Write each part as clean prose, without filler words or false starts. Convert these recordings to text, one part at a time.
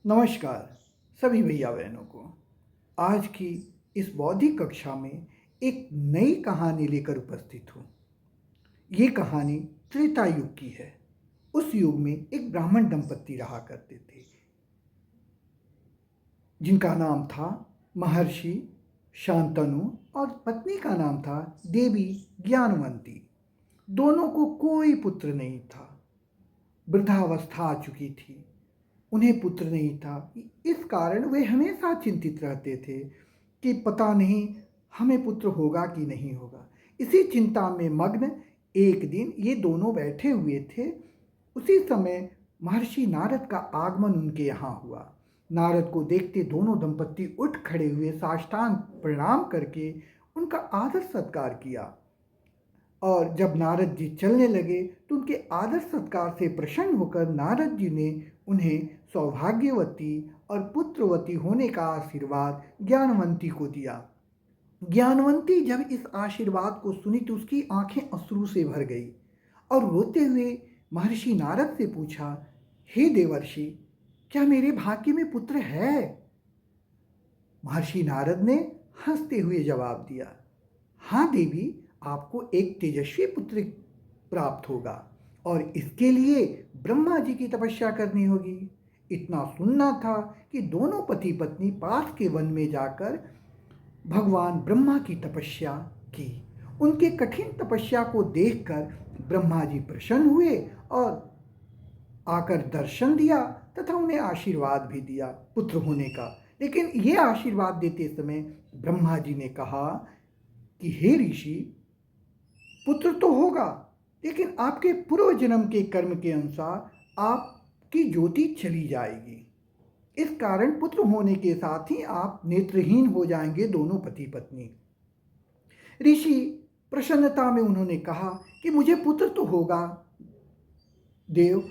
नमस्कार सभी भैया बहनों को। आज की इस बौद्धिक कक्षा में एक नई कहानी लेकर उपस्थित हूँ। ये कहानी त्रेता युग की है। उस युग में एक ब्राह्मण दंपत्ति रहा करते थे जिनका नाम था महर्षि शांतनु और पत्नी का नाम था देवी ज्ञानवंती। दोनों को कोई पुत्र नहीं था। वृद्धावस्था आ चुकी थी, उन्हें पुत्र नहीं था। इस कारण वे हमेशा चिंतित रहते थे कि पता नहीं हमें पुत्र होगा कि नहीं होगा। इसी चिंता में मग्न एक दिन ये दोनों बैठे हुए थे। उसी समय महर्षि नारद का आगमन उनके यहाँ हुआ। नारद को देखते दोनों दंपत्ति उठ खड़े हुए, साष्टांग प्रणाम करके उनका आदर सत्कार किया। और जब नारद जी चलने लगे तो उनके आदर सत्कार से प्रसन्न होकर नारद जी ने उन्हें सौभाग्यवती और पुत्रवती होने का आशीर्वाद ज्ञानवंती को दिया। ज्ञानवंती जब इस आशीर्वाद को सुनी तो उसकी आंखें अश्रु से भर गई और रोते हुए महर्षि नारद से पूछा, हे देवर्षि, क्या मेरे भाग्य में पुत्र है? महर्षि नारद ने हंसते हुए जवाब दिया, हाँ देवी, आपको एक तेजस्वी पुत्र प्राप्त होगा और इसके लिए ब्रह्मा जी की तपस्या करनी होगी। इतना सुनना था कि दोनों पति पत्नी पास के वन में जाकर भगवान ब्रह्मा की तपस्या की। उनके कठिन तपस्या को देखकर ब्रह्मा जी प्रसन्न हुए और आकर दर्शन दिया तथा उन्हें आशीर्वाद भी दिया पुत्र होने का। लेकिन ये आशीर्वाद देते समय ब्रह्मा जी ने कहा कि हे ऋषि, पुत्र तो होगा, लेकिन आपके पूर्व जन्म के कर्म के अनुसार आपकी ज्योति चली जाएगी। इस कारण पुत्र होने के साथ ही आप नेत्रहीन हो जाएंगे दोनों पति पत्नी। ऋषि प्रसन्नता में उन्होंने कहा कि मुझे पुत्र तो होगा देव,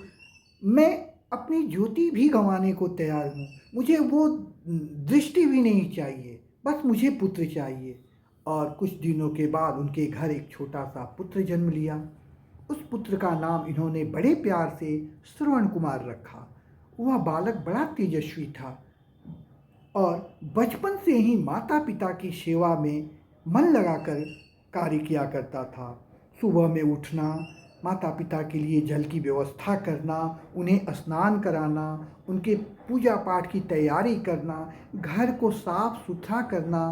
मैं अपनी ज्योति भी गंवाने को तैयार हूँ। मुझे वो दृष्टि भी नहीं चाहिए, बस मुझे पुत्र चाहिए। और कुछ दिनों के बाद उनके घर एक छोटा सा पुत्र जन्म लिया। उस पुत्र का नाम इन्होंने बड़े प्यार से श्रवण कुमार रखा। वह बालक बड़ा तेजस्वी था और बचपन से ही माता पिता की सेवा में मन लगाकर कार्य किया करता था। सुबह में उठना, माता पिता के लिए जल की व्यवस्था करना, उन्हें स्नान कराना, उनके पूजा पाठ की तैयारी करना, घर को साफ सुथरा करना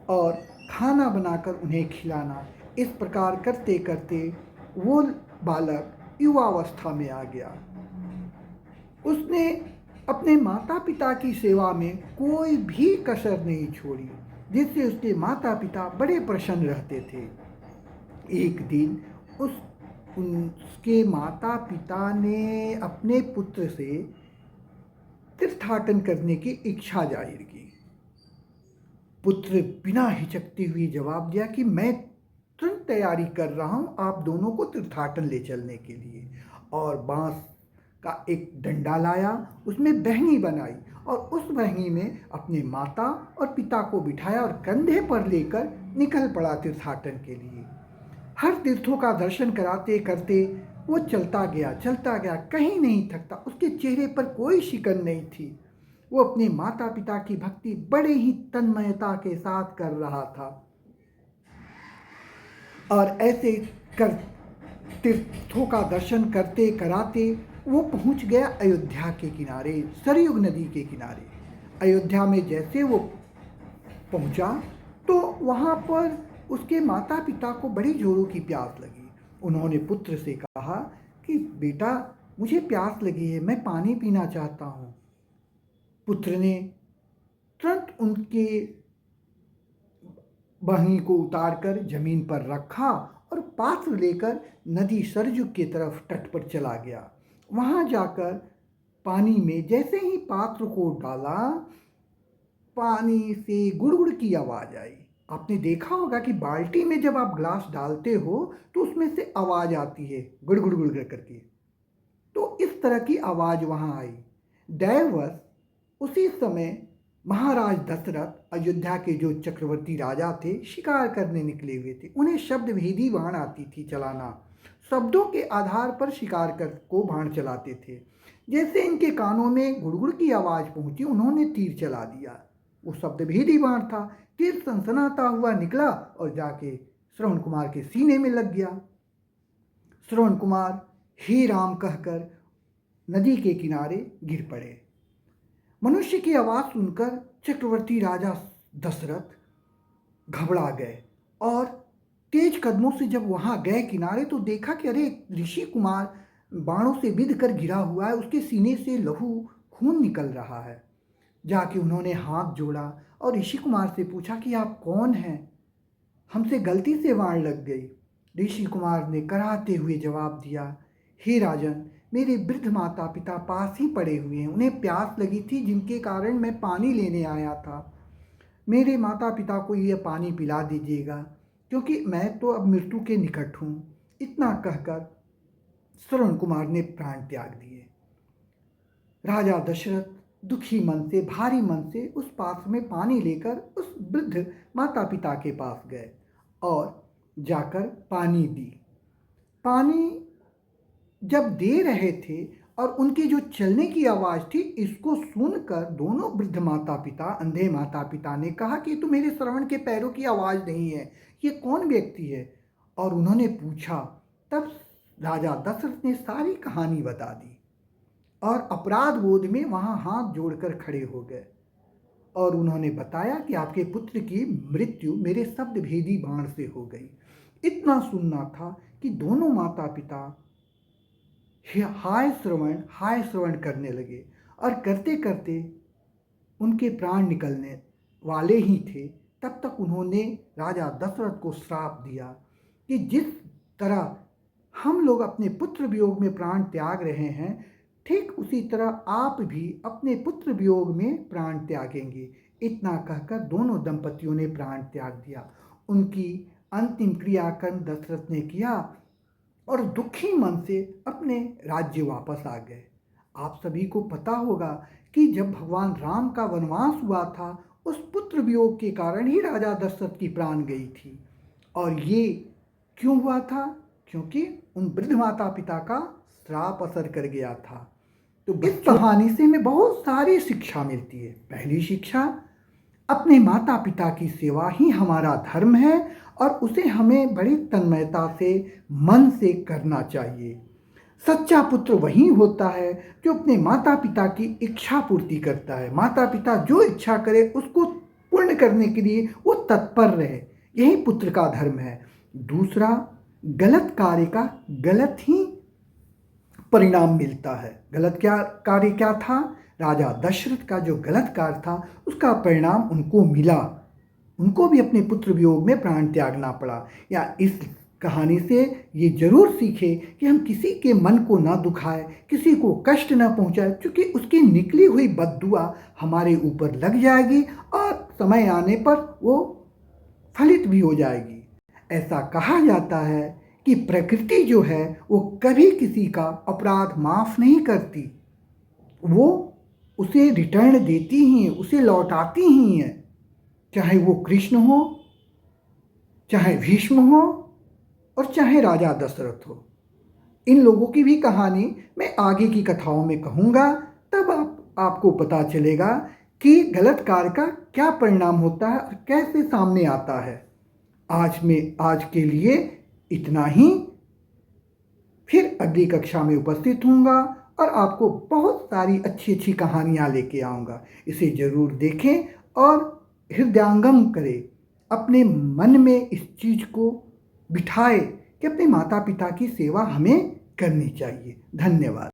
और खाना बनाकर उन्हें खिलाना, इस प्रकार करते करते वो बालक युवावस्था में आ गया। उसने अपने माता पिता की सेवा में कोई भी कसर नहीं छोड़ी, जिससे उसके माता पिता बड़े प्रसन्न रहते थे। एक दिन उसके माता पिता ने अपने पुत्र से तीर्थाटन करने की इच्छा जाहिर की। पुत्र बिना हिचकते हुए जवाब दिया कि मैं तुरंत तैयारी कर रहा हूँ आप दोनों को तीर्थाटन ले चलने के लिए। और बांस का एक डंडा लाया, उसमें बहंगी बनाई और उस बहंगी में अपने माता और पिता को बिठाया और कंधे पर लेकर निकल पड़ा तीर्थाटन के लिए। हर तीर्थों का दर्शन कराते करते वो चलता गया, कहीं नहीं थकता। उसके चेहरे पर कोई शिकन नहीं थी। वो अपने माता पिता की भक्ति बड़े ही तन्मयता के साथ कर रहा था। और ऐसे कर तीर्थों का दर्शन करते कराते वो पहुंच गया अयोध्या के किनारे, सरयू नदी के किनारे। अयोध्या में जैसे वो पहुंचा तो वहाँ पर उसके माता पिता को बड़ी जोरों की प्यास लगी। उन्होंने पुत्र से कहा कि बेटा, मुझे प्यास लगी है, मैं पानी पीना चाहता हूँ। पुत्र ने तुरंत उनके बहनी को उतारकर जमीन पर रखा और पात्र लेकर नदी सरयू की तरफ तट पर चला गया। वहाँ जाकर पानी में जैसे ही पात्र को डाला, पानी से गुड़गुड़ की आवाज़ आई। आपने देखा होगा कि बाल्टी में जब आप ग्लास डालते हो तो उसमें से आवाज़ आती है गुड़गुड़ गुड़गुड़ करके। तो इस तरह की आवाज़ वहाँ आई। दैववश उसी समय महाराज दशरथ, अयोध्या के जो चक्रवर्ती राजा थे, शिकार करने निकले हुए थे। उन्हें शब्द भेदी बाण आती थी चलाना। शब्दों के आधार पर शिकार को बाण चलाते थे। जैसे इनके कानों में गुड़गुड़ की आवाज़ पहुंची, उन्होंने तीर चला दिया। वो शब्द भेदी बाण था। तीर सनसनाता हुआ निकला और जाके श्रवण कुमार के सीने में लग गया। श्रवण कुमार हे राम कहकर नदी के किनारे गिर पड़े। मनुष्य की आवाज़ सुनकर चक्रवर्ती राजा दशरथ घबरा गए और तेज कदमों से जब वहाँ गए किनारे तो देखा कि अरे ऋषि कुमार बाणों से बिध कर गिरा हुआ है, उसके सीने से लहू खून निकल रहा है। जाके उन्होंने हाथ जोड़ा और ऋषि कुमार से पूछा कि आप कौन हैं, हमसे गलती से बाण लग गई। ऋषि कुमार ने कराहते हुए जवाब दिया, हे राजन, मेरे वृद्ध माता पिता पास ही पड़े हुए हैं, उन्हें प्यास लगी थी जिनके कारण मैं पानी लेने आया था। मेरे माता पिता को यह पानी पिला दीजिएगा क्योंकि मैं तो अब मृत्यु के निकट हूँ। इतना कहकर श्रवण कुमार ने प्राण त्याग दिए। राजा दशरथ दुखी मन से, भारी मन से उस पात्र में पानी लेकर उस वृद्ध माता पिता के पास गए और जाकर पानी दी। पानी जब दे रहे थे और उनकी जो चलने की आवाज़ थी, इसको सुनकर दोनों वृद्ध माता पिता, अंधे माता पिता ने कहा कि तो मेरे श्रवण के पैरों की आवाज़ नहीं है, ये कौन व्यक्ति है। और उन्होंने पूछा। तब राजा दशरथ ने सारी कहानी बता दी और अपराध बोध में वहाँ हाथ जोड़कर खड़े हो गए और उन्होंने बताया कि आपके पुत्र की मृत्यु मेरे शब्द भेदी बाण से हो गई। इतना सुनना था कि दोनों माता पिता हाय श्रवण करने लगे और करते करते उनके प्राण निकलने वाले ही थे। तब तक उन्होंने राजा दशरथ को श्राप दिया कि जिस तरह हम लोग अपने पुत्र वियोग में प्राण त्याग रहे हैं, ठीक उसी तरह आप भी अपने पुत्र वियोग में प्राण त्यागेंगे। इतना कहकर दोनों दंपतियों ने प्राण त्याग दिया। उनकी अंतिम क्रियाकर्म दशरथ ने किया और दुखी मन से अपने राज्य वापस आ गए। आप सभी को पता होगा कि जब भगवान राम का वनवास हुआ था, उस पुत्र वियोग के कारण ही राजा दशरथ की प्राण गई थी। और ये क्यों हुआ था? क्योंकि उन वृद्ध माता पिता का श्राप असर कर गया था। तो इस कहानी से हमें बहुत सारी शिक्षा मिलती है। पहली शिक्षा, अपने माता पिता की सेवा ही हमारा धर्म है और उसे हमें बड़ी तन्मयता से, मन से करना चाहिए। सच्चा पुत्र वही होता है जो अपने माता पिता की इच्छा पूर्ति करता है। माता पिता जो इच्छा करे उसको पूर्ण करने के लिए वो तत्पर रहे, यही पुत्र का धर्म है। दूसरा, गलत कार्य का गलत ही परिणाम मिलता है। गलत कार्य क्या था? राजा दशरथ का जो गलत कार्य था उसका परिणाम उनको मिला। उनको भी अपने पुत्र वियोग में प्राण त्यागना पड़ा। या इस कहानी से ये जरूर सीखे कि हम किसी के मन को ना दुखाए, किसी को कष्ट ना पहुंचाए, क्योंकि उसकी निकली हुई बद्दुआ हमारे ऊपर लग जाएगी और समय आने पर वो फलित भी हो जाएगी। ऐसा कहा जाता है कि प्रकृति जो है वो कभी किसी का अपराध माफ़ नहीं करती, वो उसे रिटर्न देती ही है, उसे लौटाती ही है। चाहे वो कृष्ण हो, चाहे भीष्म हो और चाहे राजा दशरथ हो। इन लोगों की भी कहानी मैं आगे की कथाओं में कहूँगा, तब आपको पता चलेगा कि गलत कार्य का क्या परिणाम होता है और कैसे सामने आता है। आज के लिए इतना ही। फिर अगली कक्षा में उपस्थित होऊंगा और आपको बहुत सारी अच्छी अच्छी कहानियाँ लेके आऊँगा। इसे ज़रूर देखें और हृदयांगम करें। अपने मन में इस चीज़ को बिठाए कि अपने माता पिता की सेवा हमें करनी चाहिए। धन्यवाद।